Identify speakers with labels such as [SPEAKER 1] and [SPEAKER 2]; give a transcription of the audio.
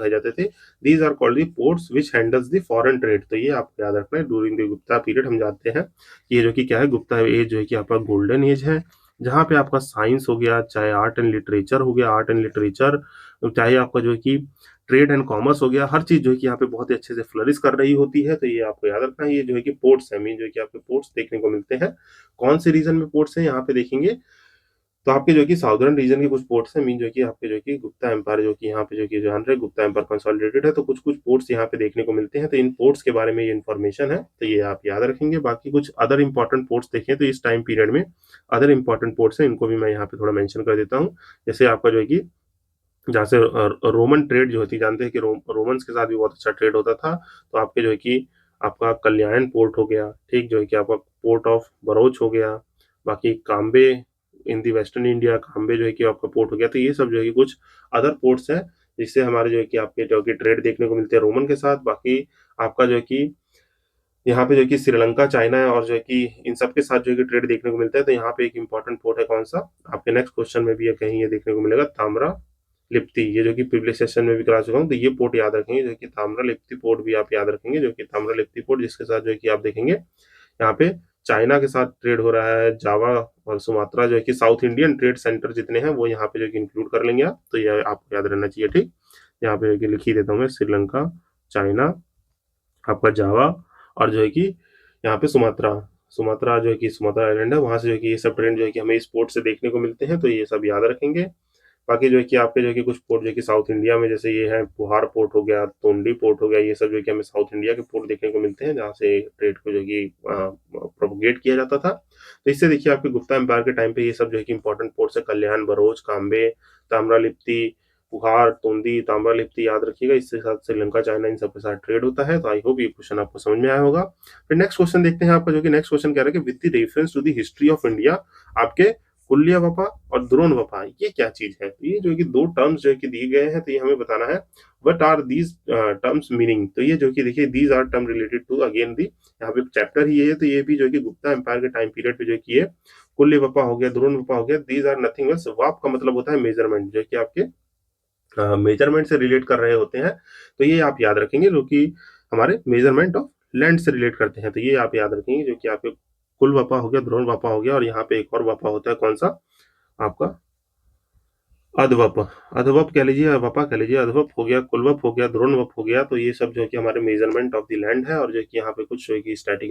[SPEAKER 1] कहे जाते थे। These are called the ports which handles the foreign trade. तो ये आपको याद रखना है। ड्यूरिंग द गुप्ता पीरियड हम जानते हैं कि ये जो कि क्या है, गुप्ता एज जो है कि आपका गोल्डन एज है, जहाँ पे आपका साइंस हो गया, चाहे आर्ट एंड लिटरेचर हो गया, आर्ट एंड लिटरेचर, चाहे आपका जो है कि ट्रेड एंड कॉमर्स हो गया, हर चीज जो है कि यहाँ पे बहुत ही अच्छे से फ्लरिश कर रही होती है। तो ये आपको याद रखना है। ये जो है कि पोर्ट्स है, मीन जो है कि आपके पोर्ट्स देखने को मिलते हैं। कौन से रीजन में पोर्ट्स हैं यहाँ पे देखेंगे तो आपके जो है कि साउदर्न रीजन के कुछ पोर्ट्स हैं, मीन जो है कि आपके जो है कि गुप्ता एम्पायर जो कि यहाँ पे जो कि जान रहे गुप्ता एम्पायर कंसोलिडेटेड है, तो कुछ कुछ पोर्ट्स यहाँ पे देखने को मिलते हैं। तो इन पोर्ट्स के बारे में ये इन्फॉर्मेशन है, तो ये आप याद रखेंगे। बाकी कुछ अदर इंपॉर्टेंट पोर्ट्स देखें तो इस टाइम पीरियड में अदर इंपॉर्टेंट पोर्ट्स हैं, इनको भी मैं यहाँ पे थोड़ा मेंशन कर देता हूँ। जैसे आपका जो है कि जहाँ से रोमन ट्रेड जो होती है, जानते हैं कि रोमन्स के साथ भी बहुत अच्छा ट्रेड होता था। तो आपके जो है कि आपका कल्याण पोर्ट हो गया, ठीक, जो है कि आपका पोर्ट ऑफ बरोच हो गया, बाकी काम्बे इन दी वेस्टर्न इंडिया, काम्बे जो है कि आपका पोर्ट हो गया। तो ये सब जो है कि कुछ अदर पोर्ट्स हैं जिससे हमारे जो है कि आपके जो कि ट्रेड देखने को मिलते हैं रोमन के साथ। बाकी आपका जो है कि यहाँ पे जो है कि श्रीलंका, चाइना और जो है कि इन सब के साथ जो है कि ट्रेड देखने को मिलता है। तो यहाँ पे एक इंपॉर्टेंट पोर्ट है कौन सा, आपके नेक्स्ट क्वेश्चन में भी ये कहीं ये देखने को मिलेगा, ताम्रा लिप्ति। ये जो कि प्रीवियस सेशन में भी करा चुका हूँ। तो ये पोर्ट याद रखेंगे, जो कि ताम्रा लिप्ति पोर्ट भी आप याद रखेंगे, जो कि ताम्रा लिप्ति पोर्ट जिसके साथ जो है कि आप देखेंगे यहाँ पे चाइना के साथ ट्रेड हो रहा है। जावा और सुमात्रा जो है कि साउथ इंडियन ट्रेड सेंटर जितने हैं वो यहाँ पे जो है कि इंक्लूड कर लेंगे आप। तो ये आपको याद रहना चाहिए, ठीक। यहाँ पे जो है कि लिख ही देता हूँ मैं, श्रीलंका, चाइना, आपका जावा और जो है कि यहाँ पे सुमात्रा, सुमात्रा जो है कि सुमात्रा आइलैंड है, वहां से जो है कि ये सब ट्रेंड जो है कि हमें इस पोर्ट से देखने को मिलते हैं। तो ये सब याद रखेंगे। बाकी जो है कि आपके जो है कि कुछ पोर्ट जो है कि साउथ इंडिया में, जैसे ये है पुहार पोर्ट हो गया, तोंडी पोर्ट हो गया, ये सब जो है कि हमें साउथ इंडिया के पोर्ट देखने को मिलते हैं जहाँ से ट्रेड को जो है कि प्रोपोगेट किया जाता था। तो इससे देखिए आपके गुप्ता एम्पायर के टाइम पे ये सब जो है कि इंपॉर्टेंट पोर्ट्स है, कल्याण, बरोच, काम्बे, ताम्रालिप्ति, पुहार, तोंदी, ताम्रालिप्ति याद रखिएगा। इसके साथ श्रीलंका, चाइना, इन सब के साथ ट्रेड होता है। तो आई होप ये क्वेश्चन आपको समझ में आया होगा। फिर नेक्स्ट क्वेश्चन देखते हैं आपका, जो कि नेक्स्ट क्वेश्चन कह रहा है कि with the reference to the history of India, आपके कुल्य वपा और द्रोण वपा ये क्या चीज है। तो ये जो है कि दो टर्म्स जो है कि दिए गए हैं, तो ये हमें बताना है what are these terms meaning. तो ये जो कि देखिए these are term related to again the, यहाँ पे चैप्टर ही है। तो ये भी जो है कि गुप्ता एम्पायर के टाइम पीरियड पे जो है कि ये कुल्य वपा हो गया, द्रोण वपा हो गया, दीज आर नथिंग एल्स। वाप का मतलब होता है मेजरमेंट, जो है कि आपके मेजरमेंट से रिलेट कर रहे होते हैं। तो ये आप याद रखेंगे, जो कि हमारे मेजरमेंट ऑफ लैंड से रिलेट करते हैं। तो ये आप याद रखेंगे, जो कि आपके कुल वपा हो गया, द्रोण वपा हो गया, और यहाँ पे एक और वपा होता है कौन सा, आपका अधवप, अधवप कह लीजिए, वपा कह लीजिए, अधवप हो गया, कुलवप हो गया, द्रोणवप हो गया। तो ये सब जो है कि हमारे मेजरमेंट ऑफ द लैंड है, और जो है कि यहाँ पे कुछ जो है कि स्टैटिक